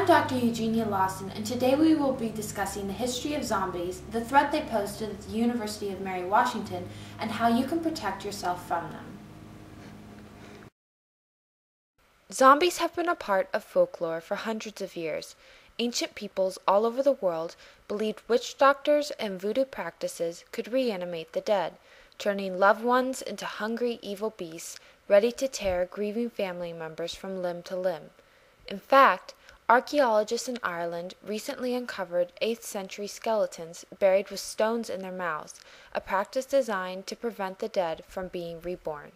I'm Dr. Eugenia Lawson, and today we will be discussing the history of zombies, the threat they pose to the University of Mary Washington, and how you can protect yourself from them. Zombies have been a part of folklore for hundreds of years. Ancient peoples all over the world believed witch doctors and voodoo practices could reanimate the dead, turning loved ones into hungry, evil beasts ready to tear grieving family members from limb to limb. In fact, archaeologists in Ireland recently uncovered 8th century skeletons buried with stones in their mouths, a practice designed to prevent the dead from being reborn.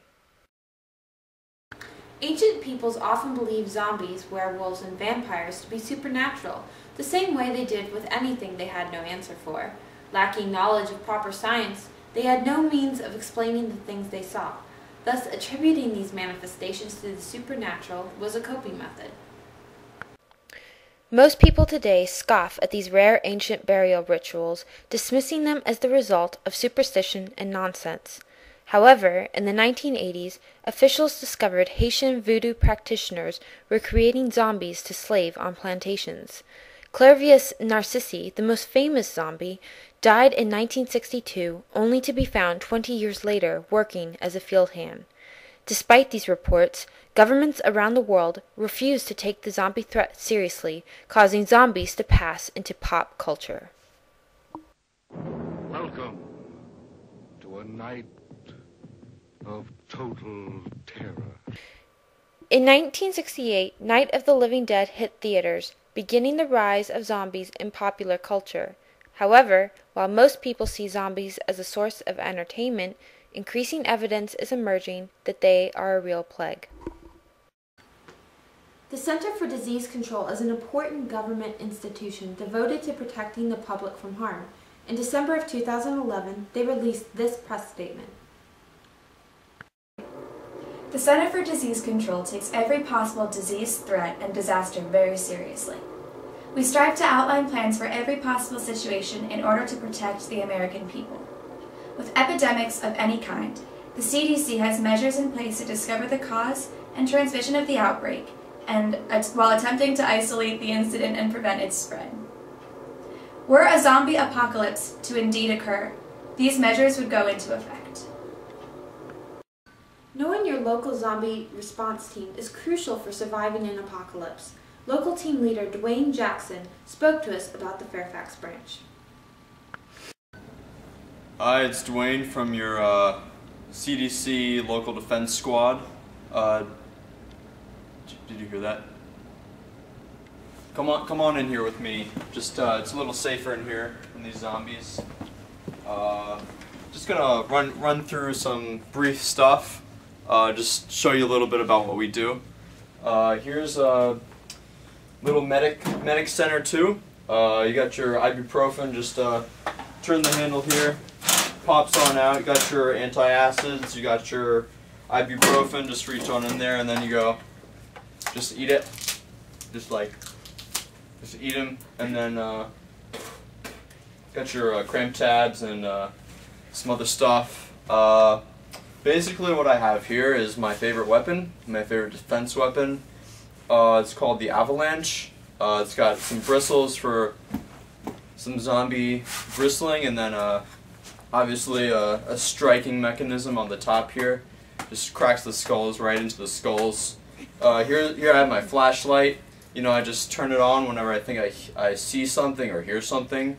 Ancient peoples often believed zombies, werewolves, and vampires to be supernatural, the same way they did with anything they had no answer for. Lacking knowledge of proper science, they had no means of explaining the things they saw. Thus, attributing these manifestations to the supernatural was a coping method. Most people today scoff at these rare ancient burial rituals, dismissing them as the result of superstition and nonsense. However, in the 1980s, officials discovered Haitian voodoo practitioners were creating zombies to slave on plantations. Clervius Narcissi, the most famous zombie, died in 1962, only to be found 20 years later working as a field hand. Despite these reports, governments around the world refuse to take the zombie threat seriously, causing zombies to pass into pop culture. Welcome to a night of total terror. In 1968, Night of the Living Dead hit theaters, beginning the rise of zombies in popular culture. However, while most people see zombies as a source of entertainment, increasing evidence is emerging that they are a real plague. The Center for Disease Control is an important government institution devoted to protecting the public from harm. In December of 2011, they released this press statement. The Center for Disease Control takes every possible disease, threat, and disaster very seriously. We strive to outline plans for every possible situation in order to protect the American people. With epidemics of any kind, the CDC has measures in place to discover the cause and transmission of the outbreak, and while attempting to isolate the incident and prevent its spread. Were a zombie apocalypse to indeed occur, these measures would go into effect. Knowing your local zombie response team is crucial for surviving an apocalypse. Local team leader Dwayne Jackson spoke to us about the Fairfax branch. Hi, it's Dwayne from your CDC local defense squad. Did you hear that? Come on in here with me. Just it's a little safer in here from these zombies. Just gonna run through some brief stuff. Just show you a little bit about what we do. Here's a little medic center too. You got your ibuprofen. Just turn the handle here. Pops on out. You got your antacids. You got your ibuprofen. Just reach on in there, and then you go. Just eat it. Just eat them, and then got your cramp tabs and some other stuff. Basically, what I have here is my favorite weapon, my favorite defense weapon. It's called the Avalanche. It's got some bristles for some zombie bristling, and then obviously a striking mechanism on the top here. Just cracks the skulls right into the skulls. Here I have my flashlight. You know, I just turn it on whenever I think I see something or hear something.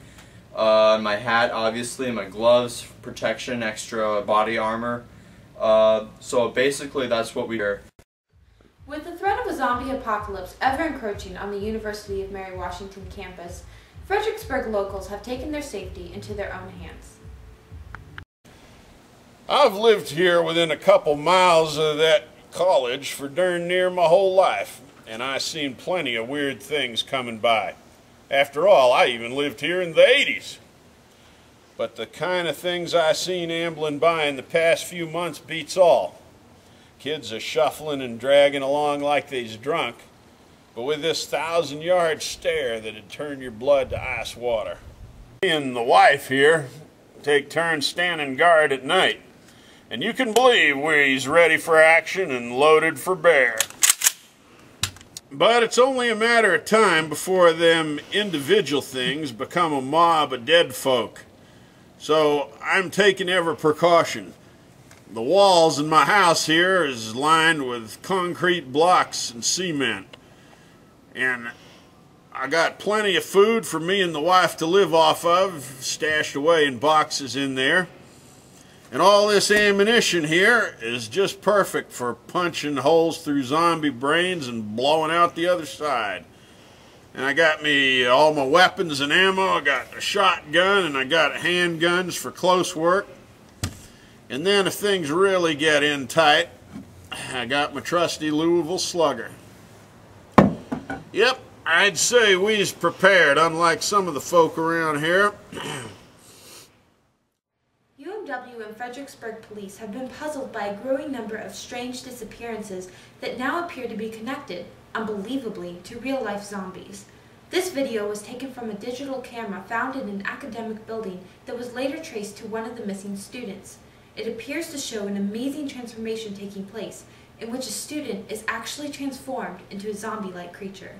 My hat, obviously, my gloves, protection, extra body armor. So basically that's what we do. With the threat of a zombie apocalypse ever encroaching on the University of Mary Washington campus, Fredericksburg locals have taken their safety into their own hands. I've lived here within a couple miles of that college for darn near my whole life, and I seen plenty of weird things coming by. After all, I even lived here in the 80s. But the kind of things I seen ambling by in the past few months beats all. Kids are shuffling and dragging along like they's drunk, but with this 1,000-yard stare that'd turn your blood to ice water. Me and the wife here take turns standing guard at night, and you can believe we's ready for action and loaded for bear. But it's only a matter of time before them individual things become a mob of dead folk. So I'm taking every precaution. The walls in my house here is lined with concrete blocks and cement. And I got plenty of food for me and the wife to live off of, stashed away in boxes in there. And all this ammunition here is just perfect for punching holes through zombie brains and blowing out the other side. And I got me all my weapons and ammo. I got a shotgun and I got handguns for close work. And then if things really get in tight, I got my trusty Louisville Slugger. Yep, I'd say we's prepared, unlike some of the folk around here. UMW and Fredericksburg police have been puzzled by a growing number of strange disappearances that now appear to be connected, unbelievably, to real-life zombies. This video was taken from a digital camera found in an academic building that was later traced to one of the missing students. It appears to show an amazing transformation taking place, in which a student is actually transformed into a zombie-like creature.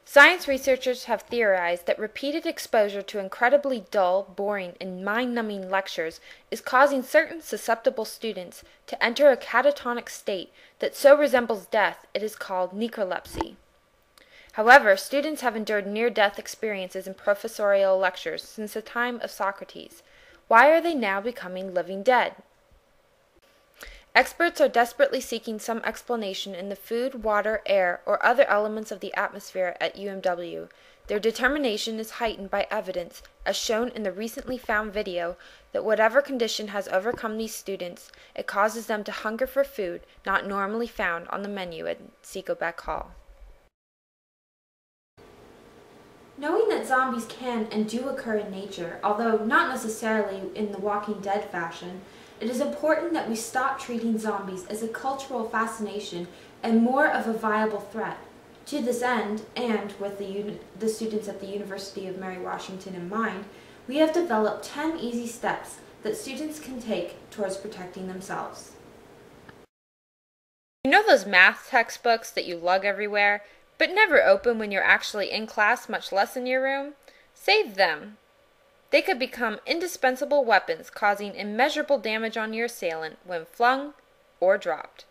Science researchers have theorized that repeated exposure to incredibly dull, boring, and mind-numbing lectures is causing certain susceptible students to enter a catatonic state that so resembles death it is called necrolepsy. However, students have endured near-death experiences in professorial lectures since the time of Socrates. Why are they now becoming living dead? Experts are desperately seeking some explanation in the food, water, air, or other elements of the atmosphere at UMW. Their determination is heightened by evidence, as shown in the recently found video, that whatever condition has overcome these students, it causes them to hunger for food not normally found on the menu at Seco Beck Hall. Knowing that zombies can and do occur in nature, although not necessarily in the Walking Dead fashion, it is important that we stop treating zombies as a cultural fascination and more of a viable threat. To this end, and with the students at the University of Mary Washington in mind, we have developed 10 easy steps that students can take towards protecting themselves. You know those math textbooks that you lug everywhere, but never open when you're actually in class, much less in your room? Save them. They could become indispensable weapons, causing immeasurable damage on your assailant when flung or dropped.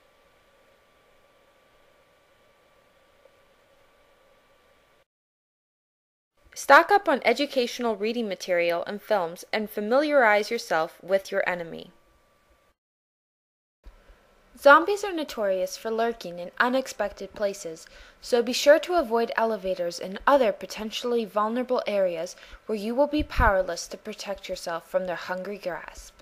Stock up on educational reading material and films and familiarize yourself with your enemy. Zombies are notorious for lurking in unexpected places, so be sure to avoid elevators and other potentially vulnerable areas where you will be powerless to protect yourself from their hungry grasp.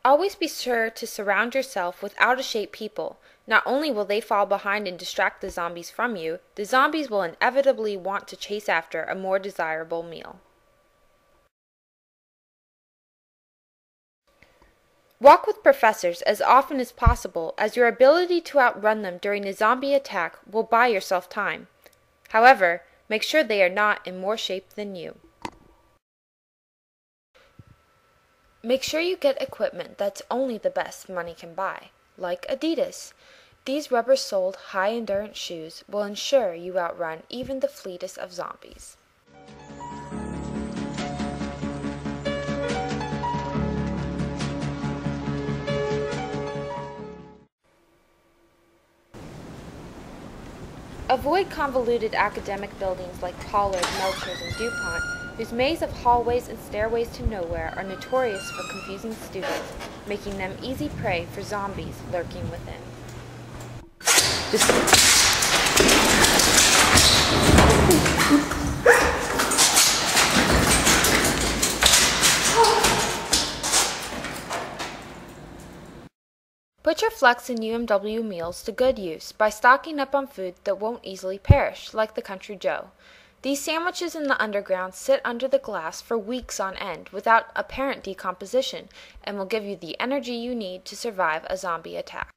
Always be sure to surround yourself with out-of-shape people. Not only will they fall behind and distract the zombies from you, the zombies will inevitably want to chase after a more desirable meal. Walk with professors as often as possible, as your ability to outrun them during a zombie attack will buy yourself time. However, make sure they are not in more shape than you. Make sure you get equipment that's only the best money can buy, like Adidas. These rubber-soled, high-endurance shoes will ensure you outrun even the fleetest of zombies. Avoid convoluted academic buildings like Pollard, Melchers, and DuPont, whose maze of hallways and stairways to nowhere are notorious for confusing students, making them easy prey for zombies lurking within. Put your Flex and UMW meals to good use by stocking up on food that won't easily perish, like the Country Joe. These sandwiches in the underground sit under the glass for weeks on end without apparent decomposition and will give you the energy you need to survive a zombie attack.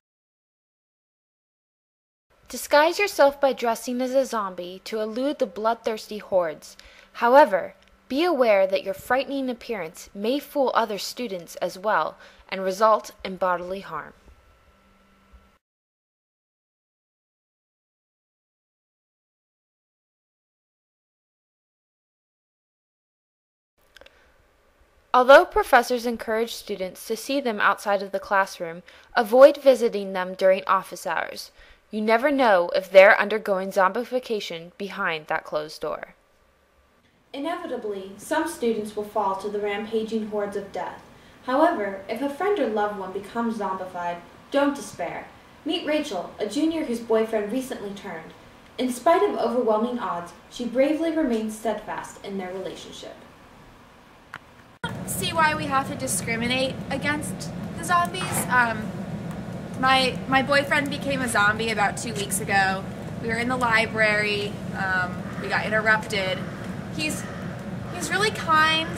Disguise yourself by dressing as a zombie to elude the bloodthirsty hordes. However, be aware that your frightening appearance may fool other students as well and result in bodily harm. Although professors encourage students to see them outside of the classroom, avoid visiting them during office hours. You never know if they're undergoing zombification behind that closed door. Inevitably, some students will fall to the rampaging hordes of death. However, if a friend or loved one becomes zombified, don't despair. Meet Rachel, a junior whose boyfriend recently turned. In spite of overwhelming odds, she bravely remains steadfast in their relationship. See why we have to discriminate against the zombies. My boyfriend became a zombie about 2 weeks ago. We were in the library. We got interrupted. He's really kind.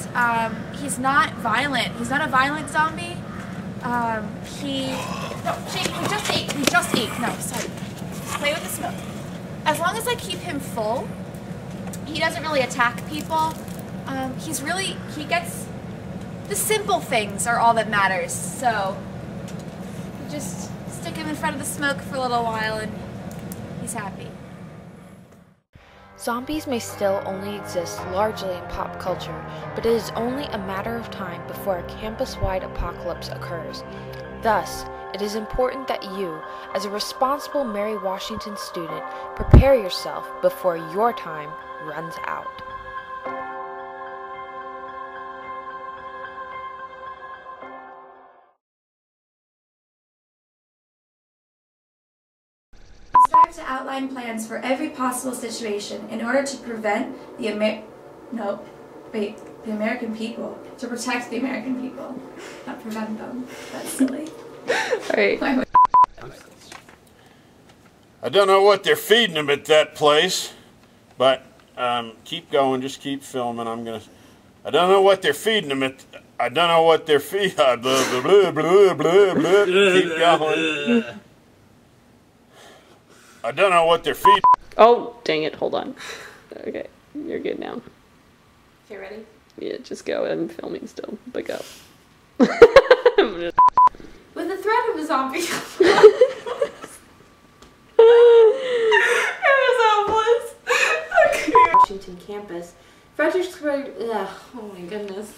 He's not violent. He's not a violent zombie. We just ate. No, sorry. Play with the smoke. As long as I keep him full, he doesn't really attack people. He gets. The simple things are all that matters, so you just stick him in front of the smoke for a little while and he's happy. Zombies may still only exist largely in pop culture, but it is only a matter of time before a campus-wide apocalypse occurs. Thus, it is important that you, as a responsible Mary Washington student, prepare yourself before your time runs out. Strive to outline plans for every possible situation in order to prevent the American people, to protect the American people, not prevent them. That's silly. Alright. I don't know what they're feeding them at that place, but keep going, just keep filming. I don't know what they're feeding them at. I don't know what they're feeding. Blah, blah, blah, blah, blah, blah. Keep going. I don't know what they're feeding. Oh, dang it, hold on. Okay, you're good now. Okay, ready? Yeah, just go. I'm filming still, but go. With the threat of a zombie. It was hopeless. Okay. Washington campus. Fredericksburg. Ugh, oh my goodness.